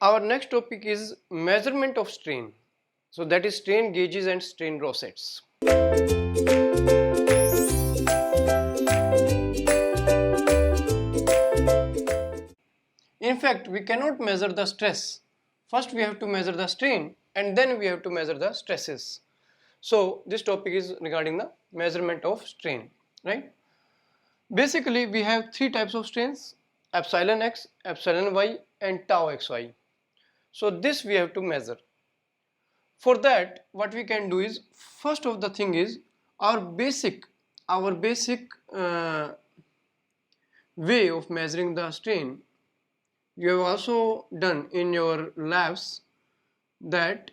Our next topic is measurement of strain. So that is strain gauges and strain rosettes. In fact, we cannot measure the stress. First we have to measure the strain and then we have to measure the stresses. So this topic is regarding the measurement of strain, right? Basically we have three types of strains: epsilon x, epsilon y and tau xy. So this we have to measure. For that what we can do is, first of the thing is our basic way of measuring the strain. You have also done in your labs that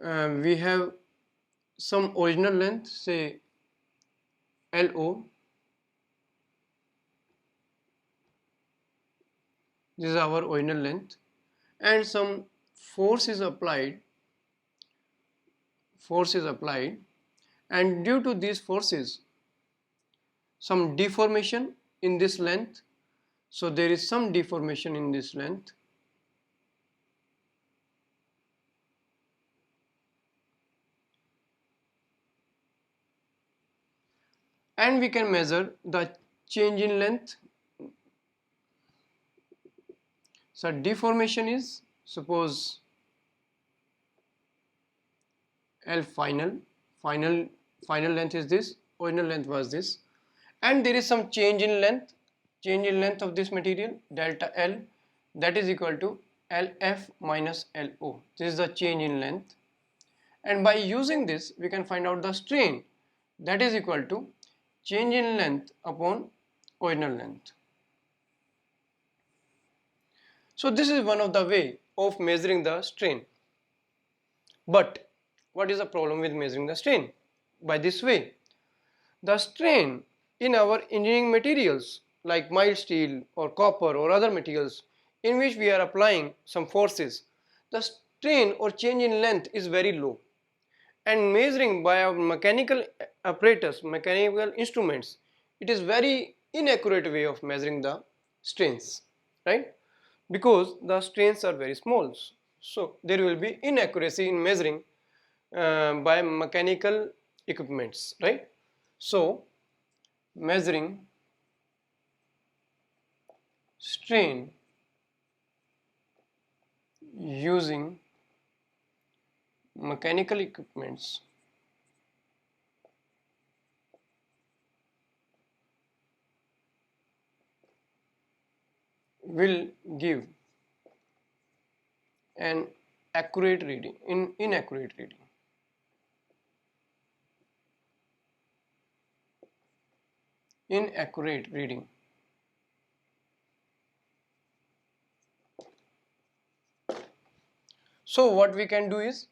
we have some original length, say LO. This is our original length, and some force is applied, and due to these forces some deformation in this length. So there is some deformation in this length, and we can measure the change in length. So deformation is, suppose L final length is this, original length was this, and there is some change in length of this material, delta L, that is equal to LF minus LO. This is the change in length, and by using this we can find out the strain, that is equal to change in length upon original length. So this is one of the way of measuring the strain. But what is the problem with measuring the strain by this way? The strain in our engineering materials like mild steel or copper or other materials in which we are applying some forces, the strain or change in length is very low, and measuring by our mechanical apparatus, mechanical instruments, it is very inaccurate way of measuring the strains, right? Because the strains are very small, so there will be inaccuracy in measuring by mechanical equipments, right? So measuring strain using mechanical equipments will give an accurate reading, inaccurate reading. Inaccurate reading. So what we can do is,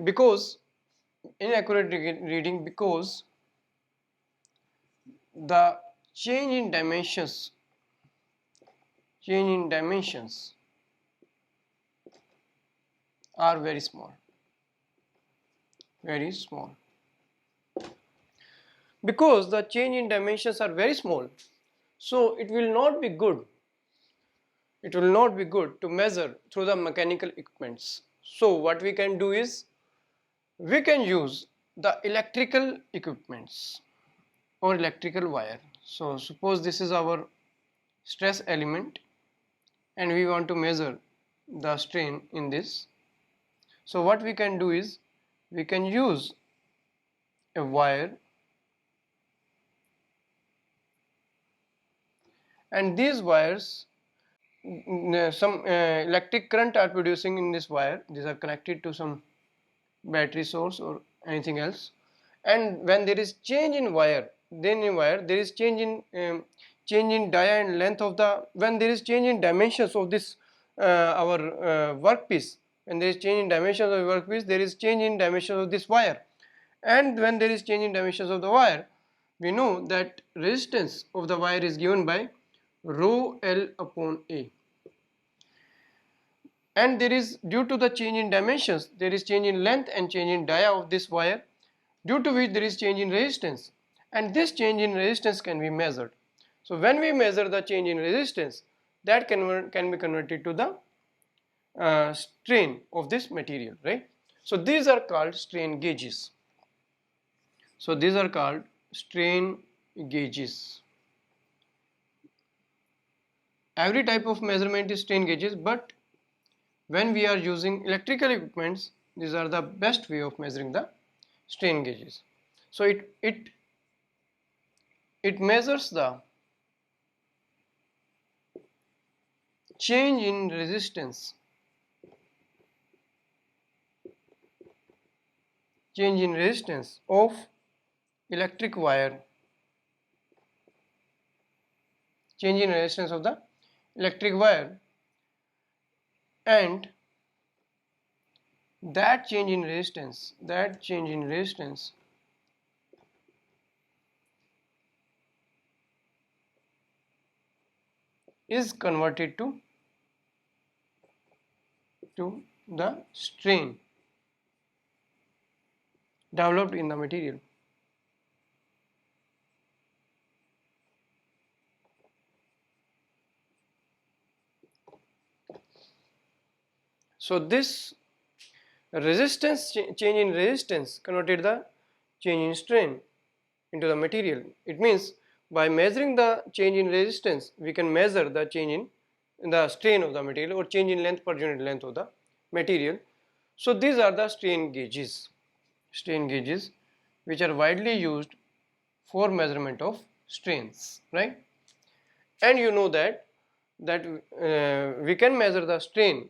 because inaccurate reading, because the change in dimensions are very small, because the change in dimensions are very small, so it will not be good to measure through the mechanical equipments. So what we can do is, we can use the electrical equipments or electrical wire. So suppose this is our stress element and we want to measure the strain in this. So what we can do is, we can use a wire, and these wires, some electric current are producing in this wire. These are connected to some battery source or anything else, and when there is change in wire, then in wire there is change in dia and length of the, when there is change in dimensions of this our workpiece, when there is change in dimensions of the workpiece, there is change in dimensions of this wire, and when there is change in dimensions of the wire, we know that resistance of the wire is given by rho L upon A, and there is, due to the change in dimensions, there is change in length and change in dia of this wire, due to which there is change in resistance, and this change in resistance can be measured. So when we measure the change in resistance, that can be converted to the strain of this material, right? So these are called strain gauges. So these are called strain gauges. Every type of measurement is strain gauges, but when we are using electrical equipments, these are the best way of measuring the strain gauges. So it measures the change in resistance of electric wire, change in resistance of the electric wire, and that change in resistance is converted to the strain developed in the material. So this change in resistance converted the change in strain into the material. It means by measuring the change in resistance, we can measure the change in the strain of the material, or change in length per unit length of the material. So these are the strain gauges which are widely used for measurement of strains, right? And you know that we can measure the strain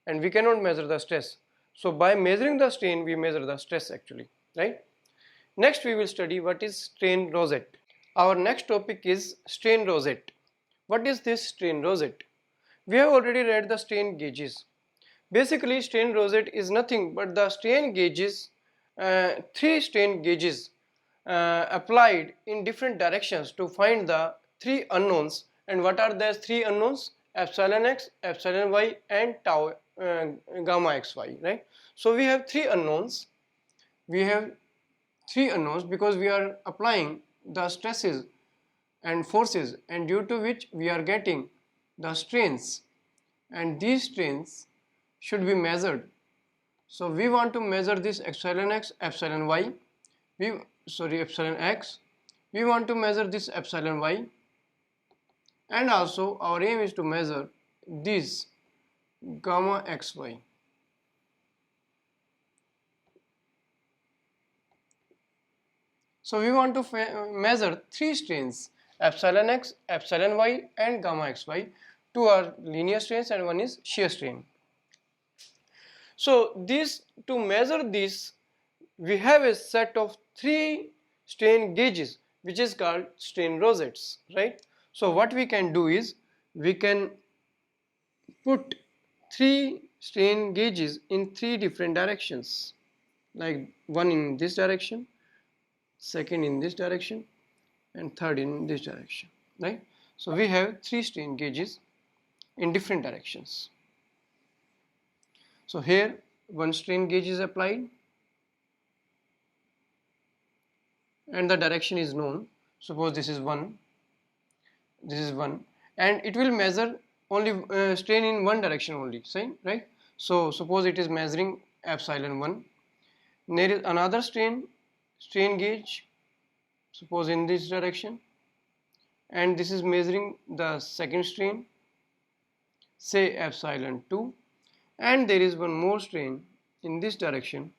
and we cannot measure the stress. So by measuring the strain, we measure the stress actually, right? Next we will study what is strain rosette. Our next topic is strain rosette. What is this strain rosette? We have already read the strain gauges. Basically, strain rosette is nothing but the strain gauges, three strain gauges applied in different directions to find the three unknowns. And what are those three unknowns? Epsilon x, epsilon y, and tau gamma xy, right? So we have three unknowns. Because we are applying the stresses and forces, and due to which we are getting the strains, and these strains should be measured. So we want to measure this epsilon x, epsilon y, epsilon x, we want to measure this epsilon y, and also our aim is to measure this gamma xy. So we want to measure three strains, epsilon x, epsilon y, and gamma xy. Two are linear strains and one is shear strain. So to measure this, we have a set of three strain gauges which is called strain rosettes, right? So what we can do is we can put three strain gauges in three different directions, like one in this direction, second in this direction, and third in this direction, right? So we have three strain gauges in different directions. So here one strain gauge is applied and the direction is known. Suppose this is one, and it will measure only strain in one direction only, right? So suppose it is measuring epsilon 1. There is another strain gauge, suppose in this direction, and this is measuring the second strain, say epsilon 2, and there is one more strain in this direction,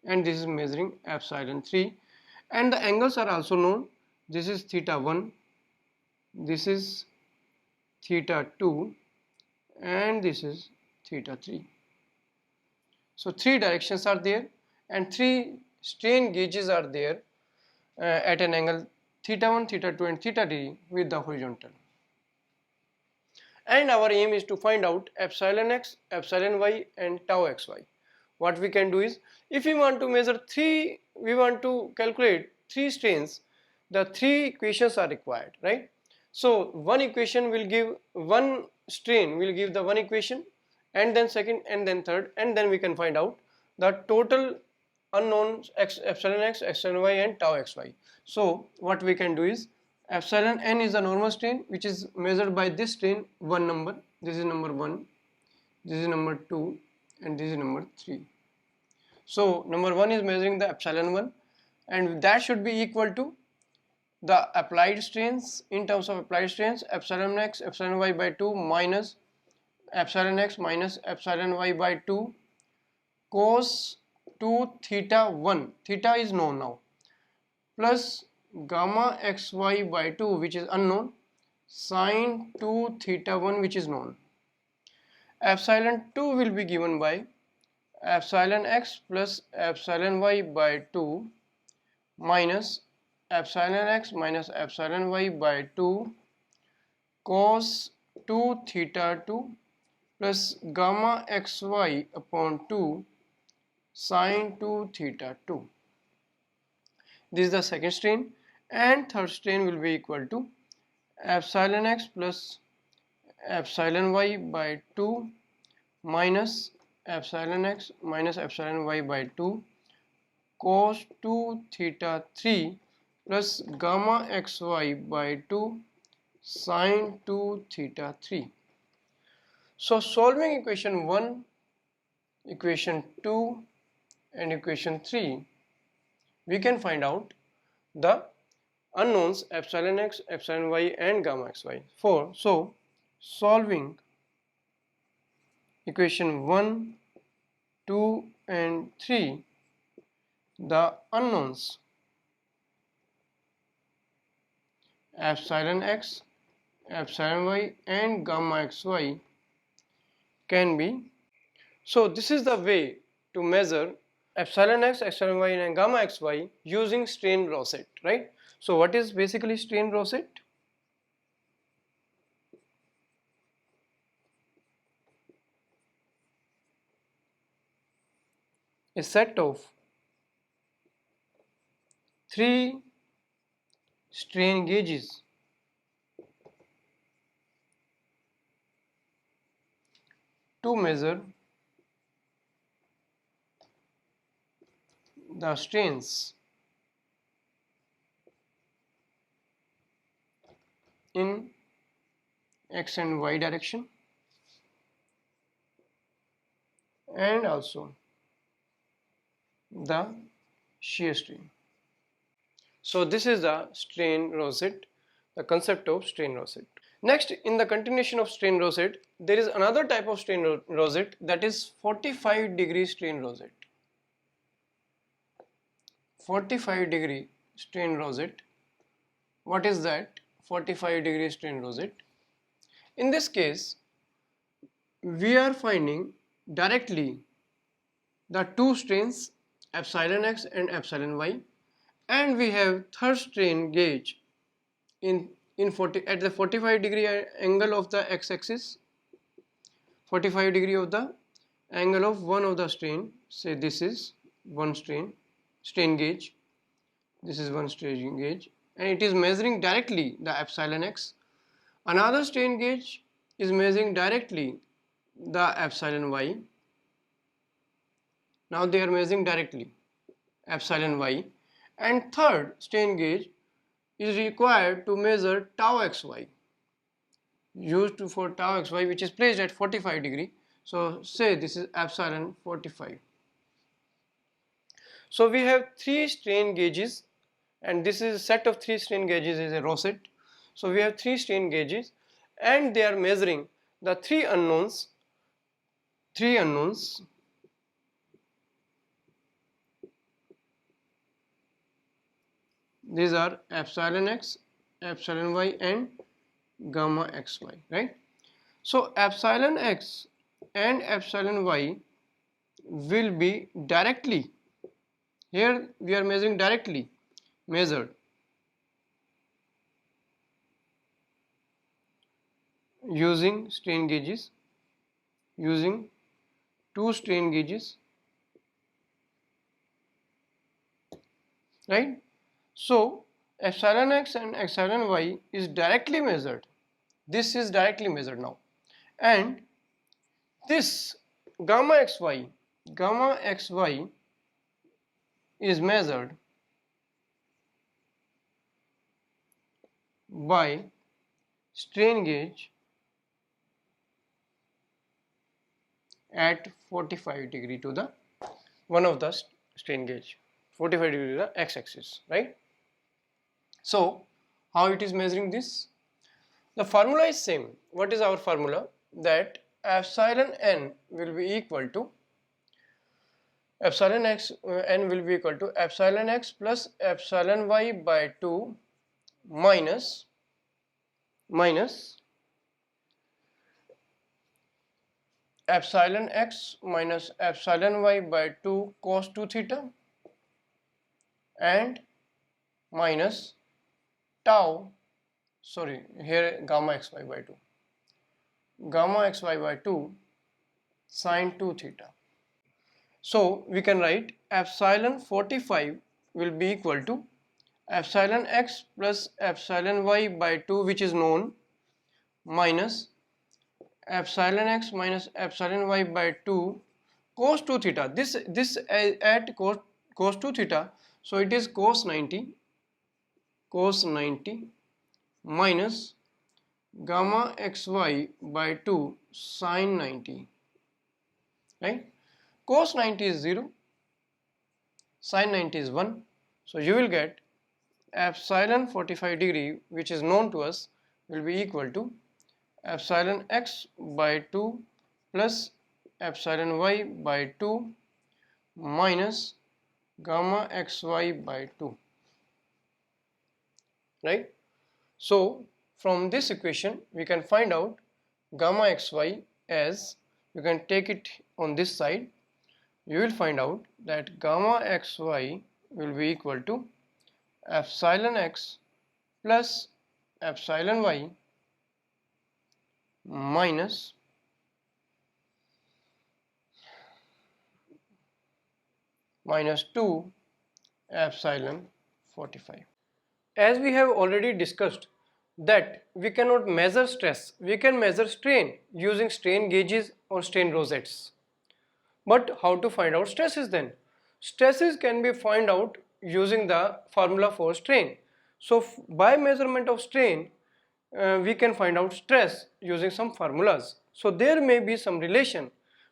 and this is measuring epsilon 3, and the angles are also known. This is theta 1, this is theta 2, and this is theta 3. So three directions are there and three strain gauges are there at an angle theta 1, theta 2, and theta 3 with the horizontal. And our aim is to find out epsilon x, epsilon y, and tau xy. What we can do is, if we want to calculate three strains, the three equations are required, right? So one equation will give one strain, will give the one equation, and then second, and then third, and then we can find out the total unknowns epsilon x, epsilon y, and tau xy. So what we can do is, epsilon n is the normal strain which is measured by this strain one number. This is number 1, this is number 2, and this is number 3. So number 1 is measuring the epsilon 1, and that should be equal to the applied strains. In terms of applied strains, epsilon x epsilon y by 2 minus epsilon x minus epsilon y by 2 cos 2 theta 1, theta is known now, plus gamma xy by 2 which is unknown, sin 2 theta 1 which is known. Epsilon 2 will be given by epsilon x plus epsilon y by 2 minus epsilon x minus epsilon y by 2 cos 2 theta 2 plus gamma xy upon 2 sin 2 theta 2. This is the second strain, and third strain will be equal to epsilon x plus epsilon y by 2 minus epsilon x minus epsilon y by 2 cos 2 theta 3 plus gamma xy by 2 sin 2 theta 3. So solving equation 1, equation 2 and equation 3, we can find out the unknowns epsilon x, epsilon y and gamma xy. So solving equation 1, 2 and 3, the unknowns epsilon x, epsilon y and gamma xy can be. So this is the way to measure epsilon x, epsilon y and gamma xy using strain rosette, right? So what is basically strain rosette? A set of 3 strain gauges to measure the strains in x and y direction and also the shear strain. So this is the strain rosette, the concept of strain rosette. Next, in the continuation of strain rosette, there is another type of strain rosette, that is 45 degree strain rosette. 45 degree strain rosette. What is that 45 degree strain rosette? In this case, we are finding directly the two strains epsilon x and epsilon y, and we have third strain gauge at the 45 degree angle of the x-axis, 45 degree of the angle of one of the strain. Say this is one strain gauge, this is one strain gauge, and it is measuring directly the epsilon x. Another strain gauge is measuring directly the epsilon y. Now they are measuring directly epsilon y, and third strain gauge is required to measure tau xy, used for tau xy, which is placed at 45 degree. So say this is epsilon 45. So we have 3 strain gauges, and this is a set of 3 strain gauges is a rosette. So we have 3 strain gauges, and they are measuring the 3 unknowns. These are epsilon x, epsilon y and gamma xy, right? So epsilon x and epsilon y will be directly, here we are measuring directly, measured using strain gauges, using 2 strain gauges, right? So epsilon x and epsilon y is directly measured. This is directly measured now, and this gamma xy is measured by strain gauge at 45 degree to the one of the strain gauge, 45 degree to the x-axis, right? So how it is measuring this? The formula is same. What is our formula? That epsilon n will be equal to epsilon x n will be equal to epsilon x plus epsilon y by 2 minus epsilon x minus epsilon y by 2 cos 2 theta and minus tau, sorry, here gamma xy by 2, gamma xy by 2 sin 2 theta. So we can write epsilon 45 will be equal to epsilon x plus epsilon y by 2, which is known, minus epsilon x minus epsilon y by 2 cos 2 theta. This at cos 2 theta, so it is cos 90 minus gamma xy by 2 sin 90, right? Cos 90 is 0, sin 90 is 1, so you will get epsilon 45 degree, which is known to us, will be equal to epsilon x by 2 plus epsilon y by 2 minus gamma xy by 2, right? So from this equation we can find out gamma xy as, you can take it on this side, you will find out that gamma xy will be equal to epsilon x plus epsilon y minus minus 2 epsilon 45. As we have already discussed that we cannot measure stress, we can measure strain using strain gauges or strain rosettes. But how to find out stresses then? Stresses can be found out using the formula for strain. So by measurement of strain, we can find out stress using some formulas. So there may be some relation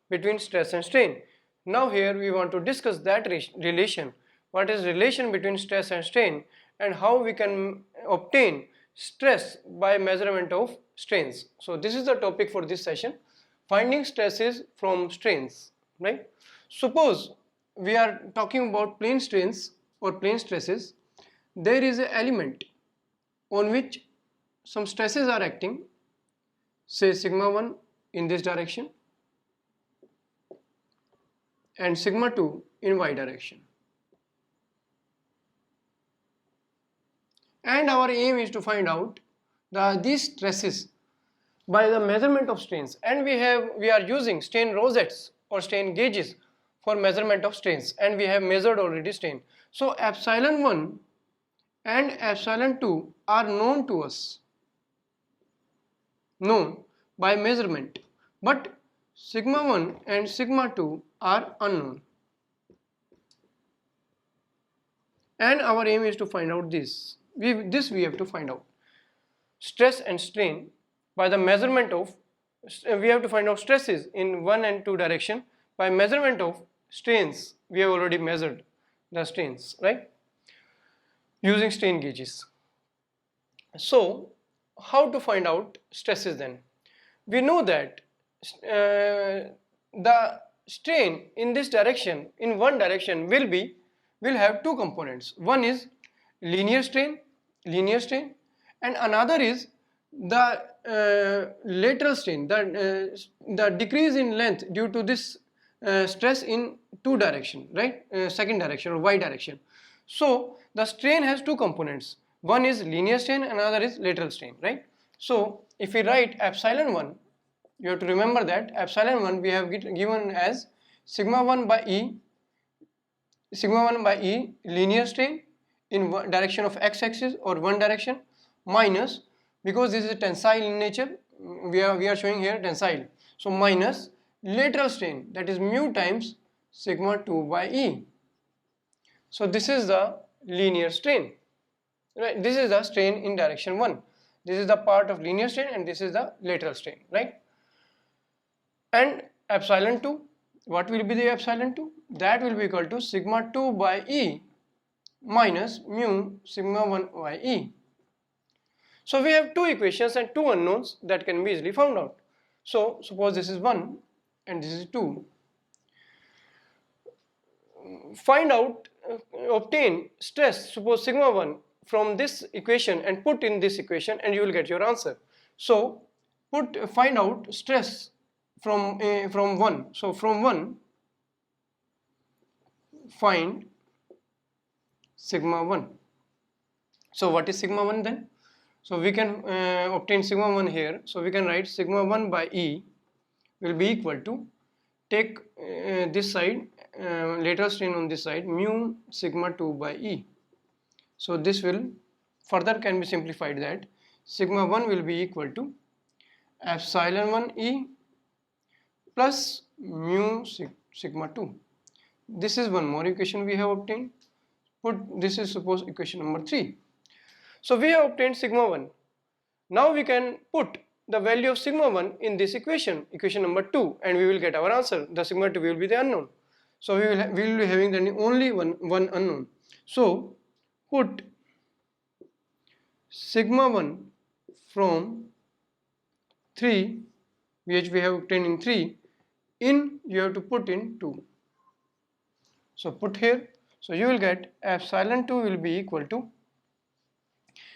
between stress and strain. Now here we want to discuss that relation. What is relation between stress and strain, and how we can obtain stress by measurement of strains. So this is the topic for this session, finding stresses from strains, right? Suppose we are talking about plane strains or plane stresses. There is an element on which some stresses are acting, say sigma 1 in this direction and sigma 2 in y direction. And our aim is to find out these stresses by the measurement of strains, and we are using strain rosettes or strain gauges for measurement of strains, and we have measured already strain. So epsilon 1 and epsilon 2 are known to us, known by measurement, but sigma 1 and sigma 2 are unknown, and our aim is to find out this. We have to find out stress and strain by the measurement of, we have to find out stresses in 1 and 2 direction by measurement of strains. We have already measured the strains, right, using strain gauges. So how to find out stresses then? We know that the strain in this direction, in one direction, will have two components. One is linear strain, and another is the lateral strain, the decrease in length due to this stress in two direction, right, second direction or y direction. So the strain has two components. One is linear strain, another is lateral strain, right? So if we write epsilon 1, you have to remember that epsilon 1 we have given as sigma 1 by E linear strain in one direction of x-axis or one direction, minus, because this is tensile in nature, we are showing here tensile, so minus lateral strain, that is mu times sigma 2 by E. So this is the linear strain, right? This is the strain in direction 1. This is the part of linear strain and this is the lateral strain, right? And epsilon 2, what will be the epsilon 2? That will be equal to sigma 2 by E minus mu sigma 1 by E. So we have two equations and two unknowns that can be easily found out. So suppose this is 1 and this is 2. Find out, obtain stress, suppose sigma 1 from this equation and put in this equation and you will get your answer. So find out stress from 1. So from 1 find sigma 1. So what is sigma 1 then? So we can obtain sigma 1 here. So we can write sigma 1 by E will be equal to, take this side, lateral strain on this side, mu sigma 2 by E. So this will further can be simplified, that sigma 1 will be equal to epsilon 1 E plus mu sigma 2. This is one more equation we have obtained. This is suppose equation number 3. So we have obtained sigma 1. Now we can put the value of sigma 1 in this equation, equation number 2, and we will get our answer. The sigma 2 will be the unknown. So we will be having then only one unknown. So put sigma 1 from 3, which we have obtained in 3, you have to put in 2. So put here. So you will get epsilon 2 will be equal to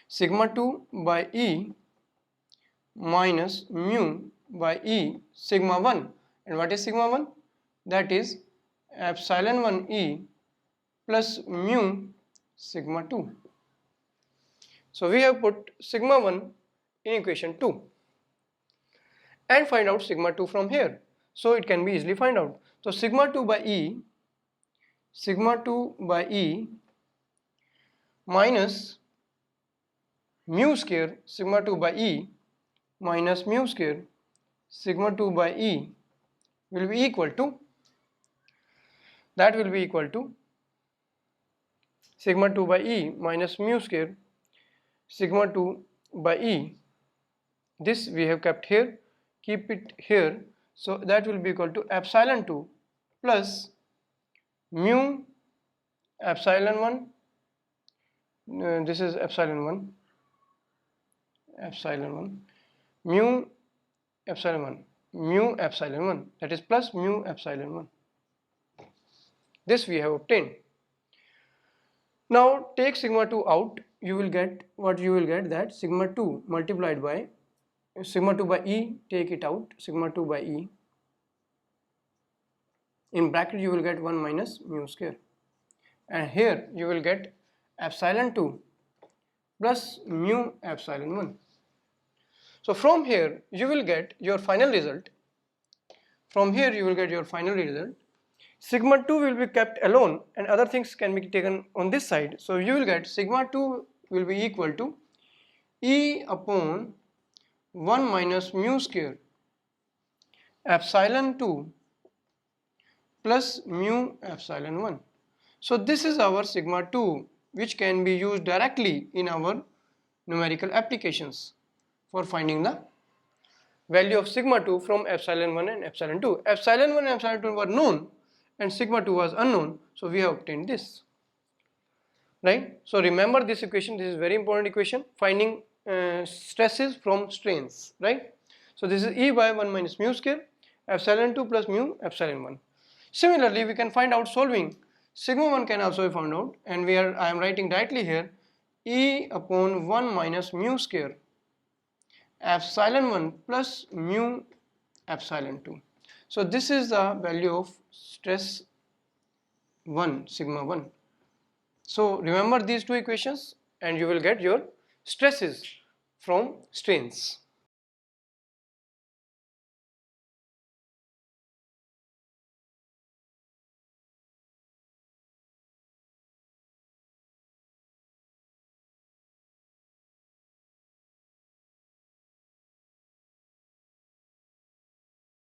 sigma 2 by E minus mu by E sigma 1. And what is sigma 1? That is epsilon 1 E plus mu sigma 2. So we have put sigma 1 in equation 2 and find out sigma 2 from here. So it can be easily find out. So sigma 2 by E minus mu square sigma 2 by E minus mu square sigma 2 by E will be equal to, that will be equal to sigma 2 by E minus mu square sigma 2 by E. This we have kept here, keep it here. So that will be equal to epsilon 2 plus mu epsilon 1, this is epsilon 1, mu epsilon 1, that is plus mu epsilon 1. This we have obtained. Now take sigma 2 out, you will get what you will get, that sigma 2 multiplied by sigma 2 by E, take it out, sigma 2 by E, in bracket you will get 1 minus mu square, and here you will get epsilon 2 plus mu epsilon 1. So from here you will get your final result. Sigma 2 will be kept alone and other things can be taken on this side. So you will get sigma 2 will be equal to E upon 1 minus mu square epsilon 2 plus mu epsilon 1. So this is our sigma 2, which can be used directly in our numerical applications for finding the value of sigma 2 from epsilon 1 and epsilon 2. Epsilon 1 and epsilon 2 were known and sigma 2 was unknown, so we have obtained this, right? So remember this equation, this is very important equation, finding stresses from strains, right? So this is E by 1 minus mu square epsilon 2 plus mu epsilon 1. Similarly, we can find out solving. Sigma 1 can also be found out, and I am writing directly here E upon 1 minus mu square epsilon 1 plus mu epsilon 2. So this is the value of stress 1, sigma 1. So remember these two equations and you will get your stresses from strains.